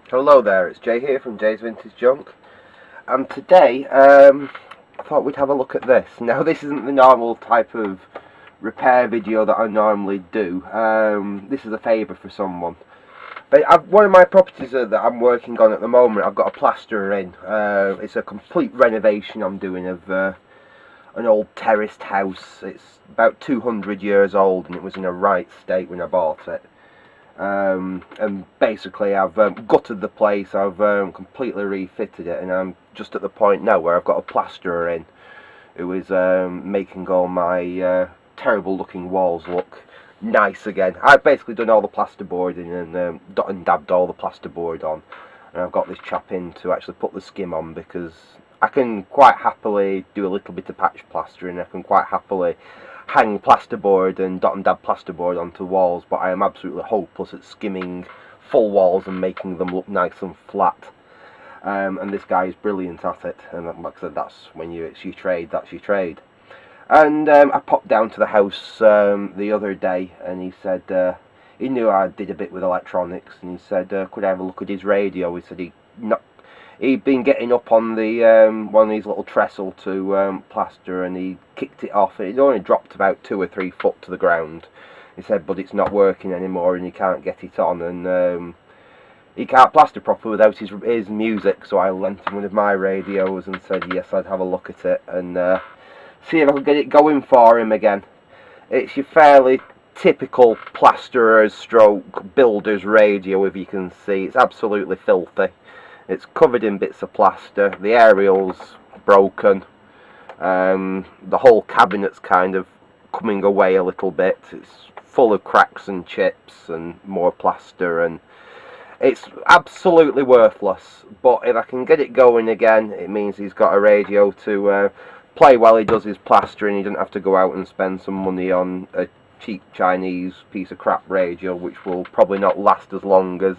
Hello there, it's Jay here from Jay's Vintage Junk, and today I thought we'd have a look at this. Now, this isn't the normal type of repair video that I normally do. This is a favour for someone. But one of my properties that I'm working on at the moment, I've got a plasterer in. It's a complete renovation I'm doing of an old terraced house. It's about 200 years old and it was in a right state when I bought it. And basically I've gutted the place, I've completely refitted it, and I'm just at the point now where I've got a plasterer in who is making all my terrible looking walls look nice again. I've basically done all the plasterboarding and dot and dabbed all the plasterboard on, and I've got this chap in to actually put the skim on, because I can quite happily do a little bit of patch plastering. I can quite happily hang plasterboard and dot and dab plasterboard onto walls, but I am absolutely hopeless at skimming full walls and making them look nice and flat. And this guy is brilliant at it, and like I said, that's when it's your trade, that's your trade. And I popped down to the house the other day, and he said he knew I did a bit with electronics, and he said could I have a look at his radio. He said he'd been getting up on the one of these little trestle to plaster, and he kicked it off. It only dropped about 2 or 3 foot to the ground. He said, but it's not working anymore, and he can't get it on, and he can't plaster properly without his music. So I lent him one of my radios and said yes, I'd have a look at it and see if I could get it going for him again. It's your fairly typical plasterer's stroke builder's radio, if you can see. It's absolutely filthy. It's covered in bits of plaster, the aerial's broken, the whole cabinet's kind of coming away a little bit. It's full of cracks and chips and more plaster, and it's absolutely worthless. But if I can get it going again, it means he's got a radio to play while he does his plastering. He doesn't have to go out and spend some money on a cheap Chinese piece of crap radio, which will probably not last as long as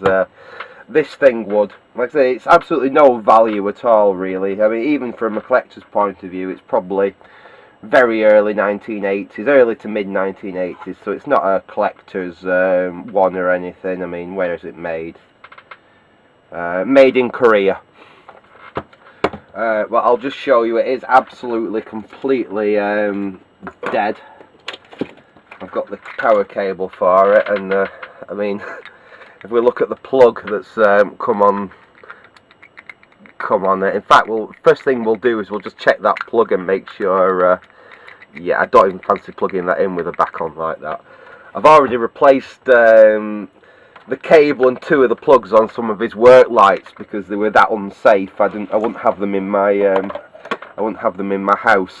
this thing would. Like I say, it's absolutely no value at all, really. I mean, even from a collector's point of view, it's probably very early 1980s, early to mid 1980s, so it's not a collector's one or anything. I mean, where is it made? Made in Korea. Well, I'll just show you. It is absolutely, completely dead. I've got the power cable for it, and I mean, if we look at the plug that's come on it. In fact, first thing we'll do is we'll just check that plug and make sure. Yeah, I don't even fancy plugging that in with a back on like that. I've already replaced the cable and 2 of the plugs on some of his work lights because they were that unsafe. I wouldn't have them in my house.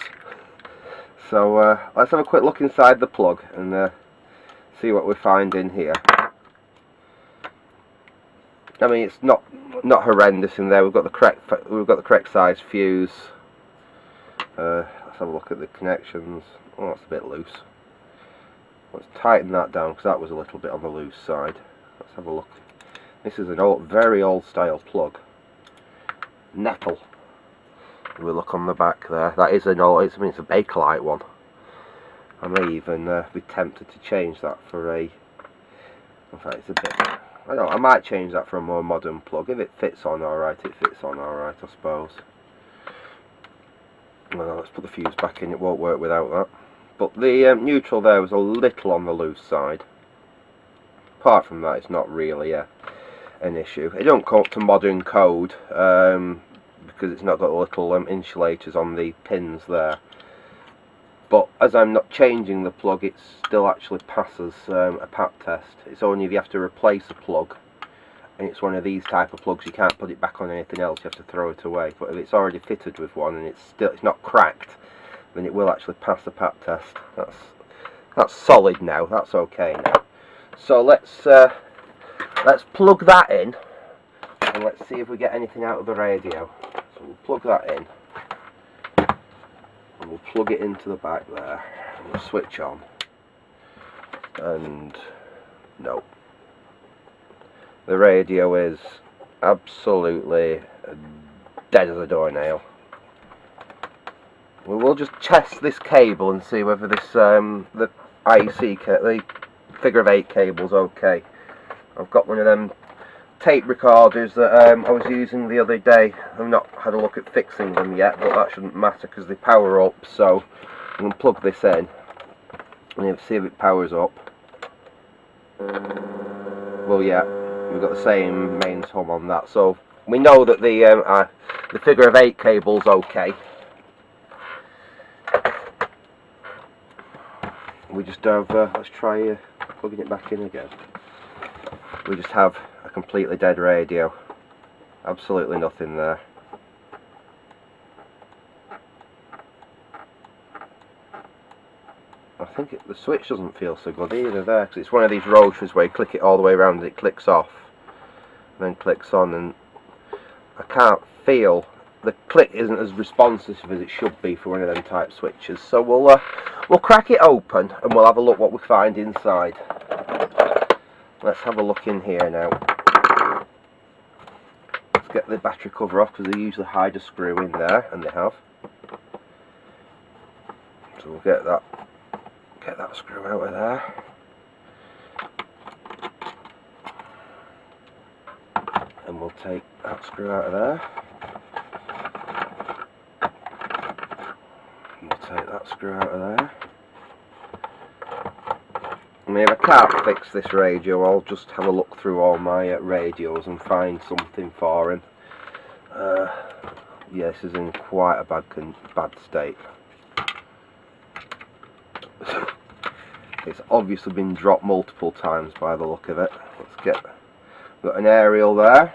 So let's have a quick look inside the plug and see what we find in here. I mean, it's not horrendous in there. We've got the correct size fuse. Let's have a look at the connections. Oh, that's a bit loose. Let's tighten that down because that was a little bit on the loose side. Let's have a look. This is an very old style plug. Nettle. If we look on the back there, that is an old. I mean, it's a Bakelite one. I may even be tempted to change that for a. In fact, it's a bit. I don't know, I might change that for a more modern plug. If it fits on alright, it fits on alright, I suppose. Well, let's put the fuse back in, it won't work without that. But the neutral there was a little on the loose side. Apart from that, it's not really an issue. It don't come up to modern code, because it's not got the little insulators on the pins there. But as I'm not changing the plug, it still actually passes a PAT test. It's only if you have to replace a plug, and it's one of these type of plugs, you can't put it back on anything else, you have to throw it away. But if it's already fitted with one and it's not cracked, then it will actually pass the PAT test. That's solid now, that's okay now. So let's plug that in, and let's see if we get anything out of the radio. So we'll plug that in. And we'll plug it into the back there, and we'll switch on, and no, the radio is absolutely dead as a doornail. We will just test this cable and see whether this the IEC the figure of 8 cable's okay. I've got one of them tape recorders that I was using the other day. I've not had a look at fixing them yet, but that shouldn't matter because they power up. So I'm going to plug this in and see if it powers up. Well, yeah, we've got the same mains hum on that, so we know that the figure of 8 cable's okay. We just have, let's try plugging it back in again. We just have a completely dead radio. Absolutely nothing there. I think the switch doesn't feel so good either there, because it's one of these rotaries where you click it all the way around and it clicks off, and then clicks on, and I can't feel, the click isn't as responsive as it should be for one of them type switches. So we'll crack it open and we'll have a look what we find inside. Let's have a look in here now. Let's get the battery cover off, because they usually hide a screw in there, and they have. So we'll get that screw out of there. And we'll take that screw out of there. And we'll take that screw out of there. I mean, if I can't fix this radio, I'll just have a look through all my radios and find something for him. Yeah, this is in quite a bad state. It's obviously been dropped multiple times by the look of it. Let's get, we've got an aerial there.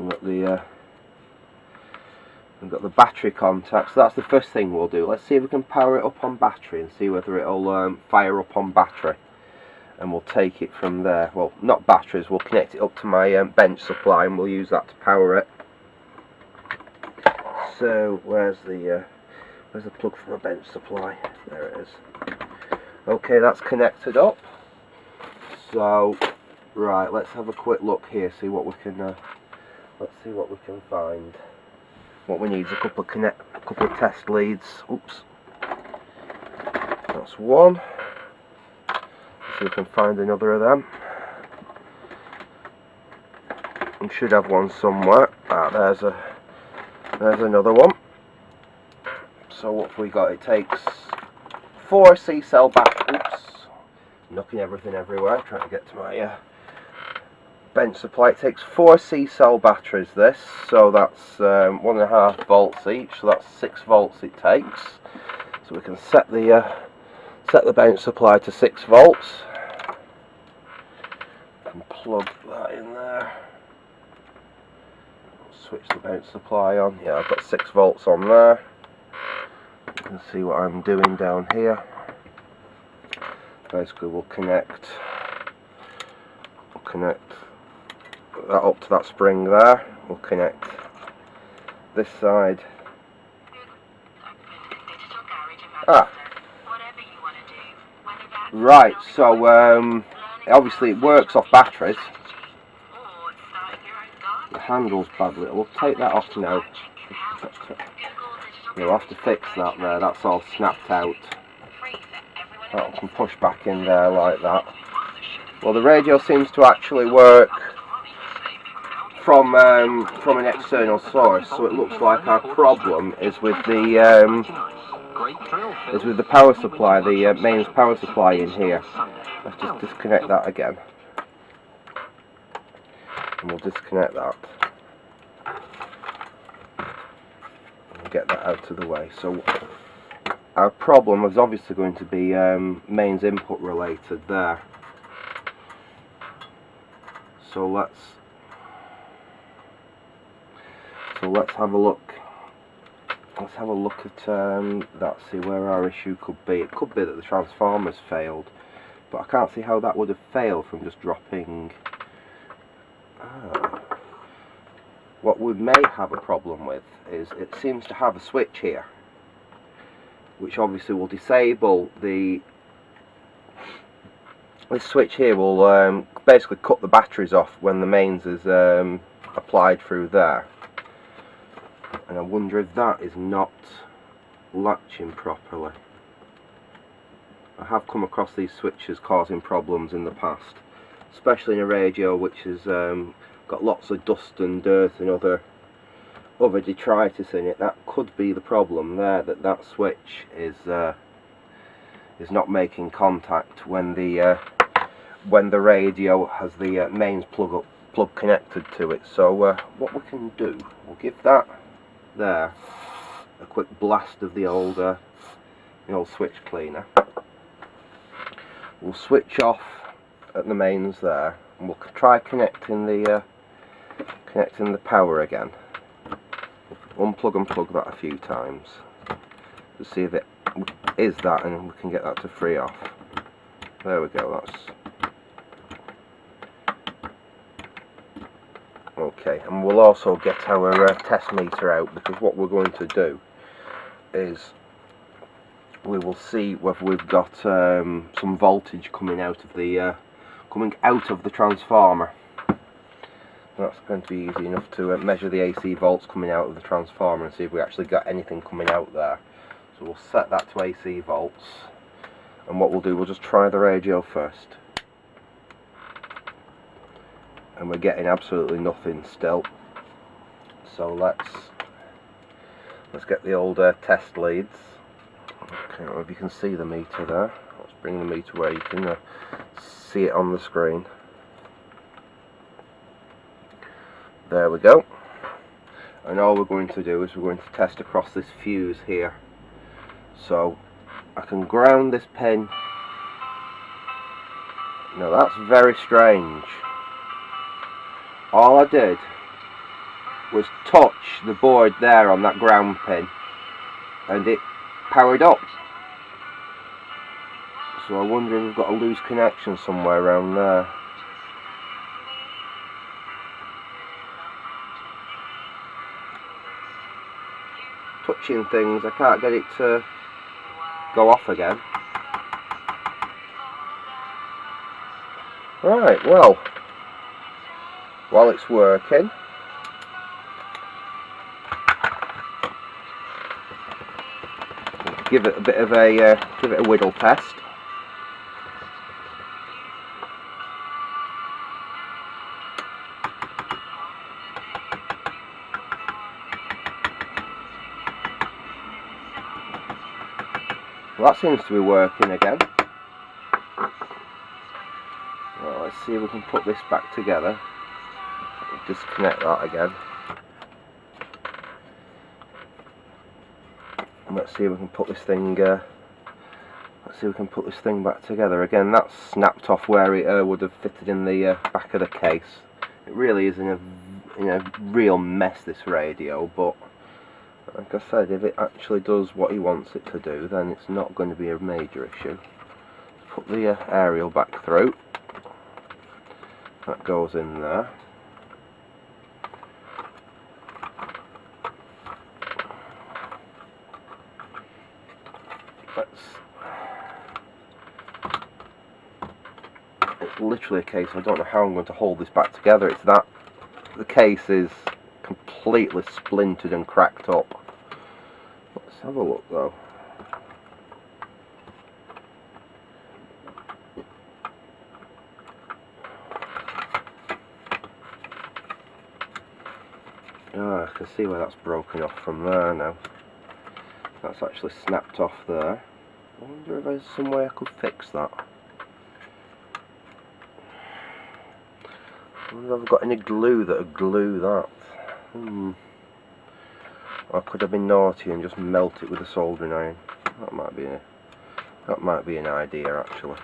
We've got the battery contact, so that's the first thing we'll do. Let's see if we can power it up on battery and see whether it'll fire up on battery, and we'll take it from there. Well, not batteries, we'll connect it up to my bench supply and we'll use that to power it. So where's the plug for my bench supply? There it is. Okay, that's connected up. So right, let's have a quick look here, see what we can let's see what we can find. What we need is a couple of test leads. Oops, that's one. Let's see if we can find another of them. We should have one somewhere. Ah, there's another one. So what have we got? It takes 4 C-cell batteries. Oops, knocking everything everywhere, trying to get to my bench supply. It takes 4 C-cell batteries, this, so that's 1.5 volts each, so that's 6 volts it takes. So we can set the bench supply to 6 volts. And plug that in there. Switch the bench supply on. Yeah, I've got 6 volts on there. You can see what I'm doing down here. Basically we'll connect that up to that spring there. We'll connect this side. Right, so obviously it works off batteries. The handle's badly. We'll take that off now. We'll have to fix that there, that's all snapped out. That can push back in there like that. Well, the radio seems to actually work from an external source, so it looks like our problem is with the power supply, the mains power supply in here. Let's just disconnect that again, and we'll disconnect that and get that out of the way. So our problem is obviously going to be mains input related there. So let's have a look. Let's have a look at that, see where our issue could be. It could be that the transformer's failed, but I can't see how that would have failed from just dropping. What we may have a problem with is it seems to have a switch here, which obviously will disable this switch here will basically cut the batteries off when the mains is applied through there. And I wonder if that is not latching properly. I have come across these switches causing problems in the past, especially in a radio which has got lots of dust and dirt and other detritus in it. That could be the problem there, that switch is not making contact when the radio has the mains plug connected to it. So what we can do, we'll give that there a quick blast of the old switch cleaner. We'll switch off at the mains there, and we'll try connecting the power again. Unplug and plug that a few times to see if it is that, and we can get that to free off. There we go. That's okay. And we'll also get our test meter out, because what we're going to do is we will see whether we've got some voltage coming out of the transformer. That's going to be easy enough to measure the AC volts coming out of the transformer and see if we actually got anything coming out there. So we'll set that to AC volts, and what we'll do, we'll just try the radio first, and we're getting absolutely nothing still. So let's get the old test leads. Okay, I don't know if you can see the meter there. Let's bring the meter where you can see it on the screen. There we go. And all we're going to do is we're going to test across this fuse here. So I can ground this pin. Now that's very strange. All I did was touch the board there on that ground pin, and it powered up. So I wonder if we've got a loose connection somewhere around there. Touching things, I can't get it to go off again. Right, well, while it's working, give it a bit of a whittle test. Well, that seems to be working again. Well, let's see if we can put this back together. Disconnect that again. And let's see if we can put this thing. Back together again. That's snapped off where it would have fitted in the back of the case. It really is in a real mess, this radio, but like I said, if it actually does what he wants it to do, then it's not going to be a major issue. Put the aerial back through. That goes in there. It's literally a case, I don't know how I'm going to hold this back together. It's that the case is completely splintered and cracked up. Let's have a look though. Ah, I can see where that's broken off from there now. That's actually snapped off there. I wonder if there's some way I could fix that. I wonder if I've got any glue that would glue that. I could have been naughty and just melt it with a soldering iron. That might be an idea actually.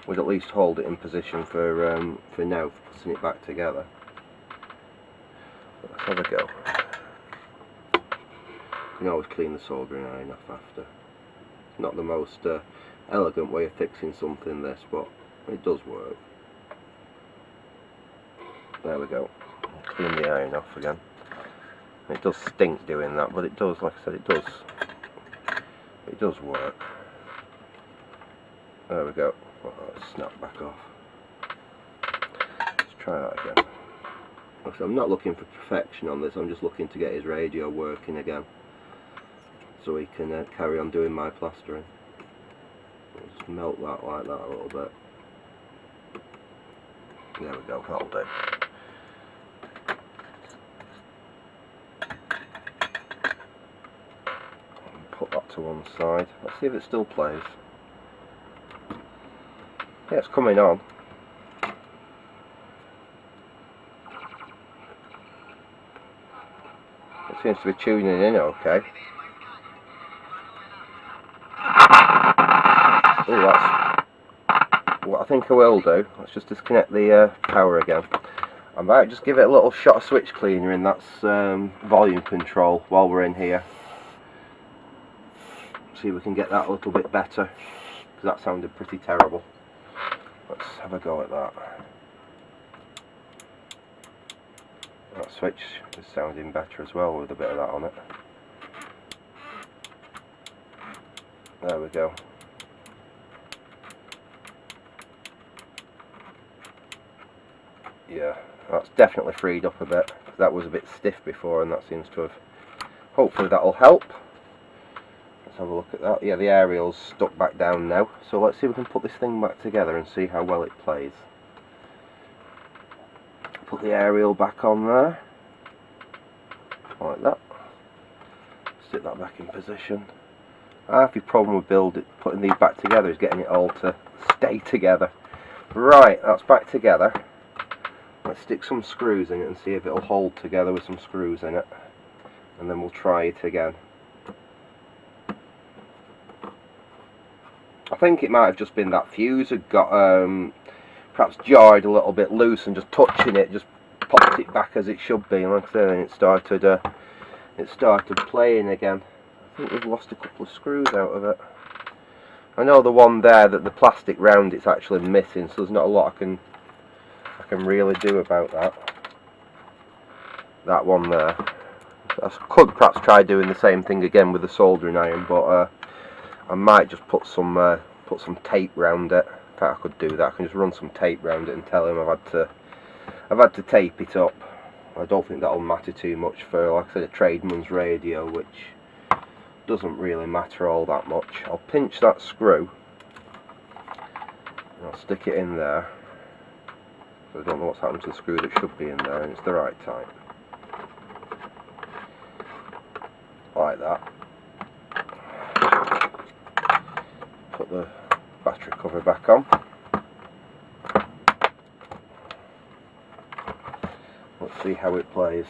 Would at least hold it in position for now, for putting it back together. Let's have a go. You can always clean the soldering iron off after. Not the most elegant way of fixing something, this, but it does work. There we go. Clean the iron off again. It does stink doing that, but it does, like I said, it does work. There we go. Oh, it's snapped back off. Let's try that again. So I'm not looking for perfection on this, I'm just looking to get his radio working again, so he can carry on doing my plastering. I'll just melt that like that a little bit. There we go, that'll do. Put that to one side. Let's see if it still plays. Yeah, it's coming on. It seems to be tuning in okay. Oh, that's what I think I will do. Let's just disconnect the power again. I might just give it a little shot of switch cleaner in, that's volume control, while we're in here. See if we can get that a little bit better, because that sounded pretty terrible. Let's have a go at that. That switch is sounding better as well with a bit of that on it. There we go. Yeah, that's definitely freed up a bit. That was a bit stiff before, and that seems to have... Hopefully that'll help. Let's have a look at that. Yeah, the aerial's stuck back down now. So let's see if we can put this thing back together and see how well it plays. Put the aerial back on there. Like that. Stick that back in position. Half the problem with putting these back together is getting it all to stay together. Right, that's back together. Let's stick some screws in it and see if it'll hold together with some screws in it. And then we'll try it again. I think it might have just been that fuse had got perhaps jarred a little bit loose, and just touching it just popped it back as it should be. And like I said, then it started playing again. I think we've lost a couple of screws out of it. I know the one there, that the plastic round it's actually missing, so there's not a lot I can really do about that. That one there. I could perhaps try doing the same thing again with the soldering iron, but I might just put some tape round it. In fact, I could do that. I can just run some tape round it and tell him I've had to tape it up. I don't think that'll matter too much for, like I said, a tradesman's radio, which doesn't really matter all that much. I'll pinch that screw and I'll stick it in there. So I don't know what's happened to the screw that should be in there, and it's the right type. Like that. Put the battery cover back on. Let's see how it plays.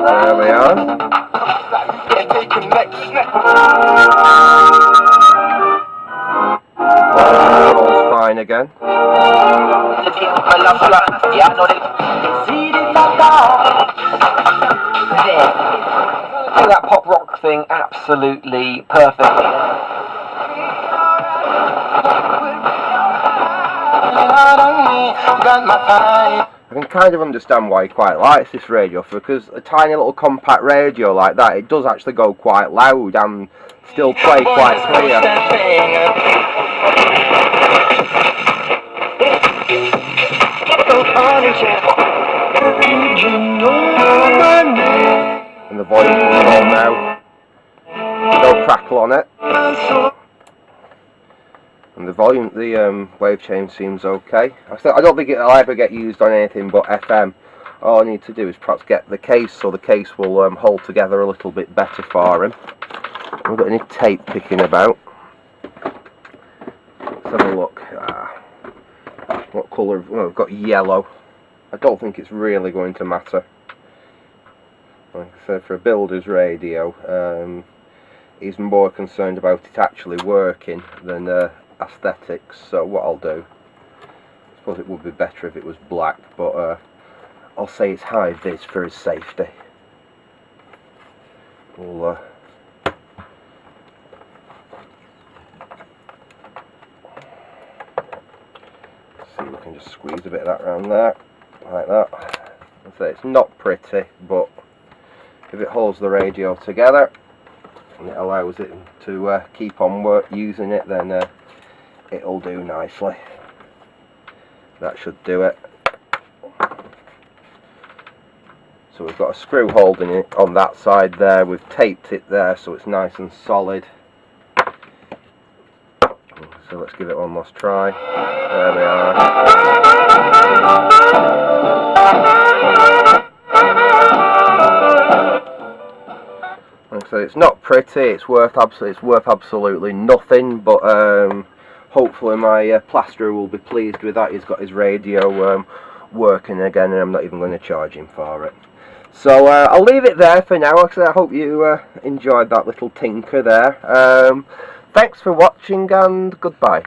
There we are. All's fine again. That pop rock thing absolutely perfect. I can kind of understand why he quite likes this radio, because a tiny little compact radio like that, it does actually go quite loud and still play quite clear. And the volume control now, no crackle on it, and the volume, the wave change seems okay. I don't think it'll ever get used on anything but FM. All I need to do is perhaps get the case, so the case will hold together a little bit better for him. We've got any tape kicking about. Let's have a look. What colour? Well, we've got yellow. I don't think it's really going to matter. Like I said, for a builder's radio, he's more concerned about it actually working than aesthetics. So what I'll do, I suppose it would be better if it was black, but I'll say it's high vis for his safety. We'll see if we can just squeeze a bit of that around there, like that. I say it's not pretty, but if it holds the radio together and it allows it to keep on using it, then it'll do nicely. That should do it. So we've got a screw holding it on that side there. We've taped it there so it's nice and solid. So let's give it one last try. There we are. Like I say, it's not pretty. It's worth absolutely nothing. But hopefully my plasterer will be pleased with that. He's got his radio working again, and I'm not even going to charge him for it. So I'll leave it there for now. Like I say, I hope you enjoyed that little tinker there. Thanks for watching, and goodbye.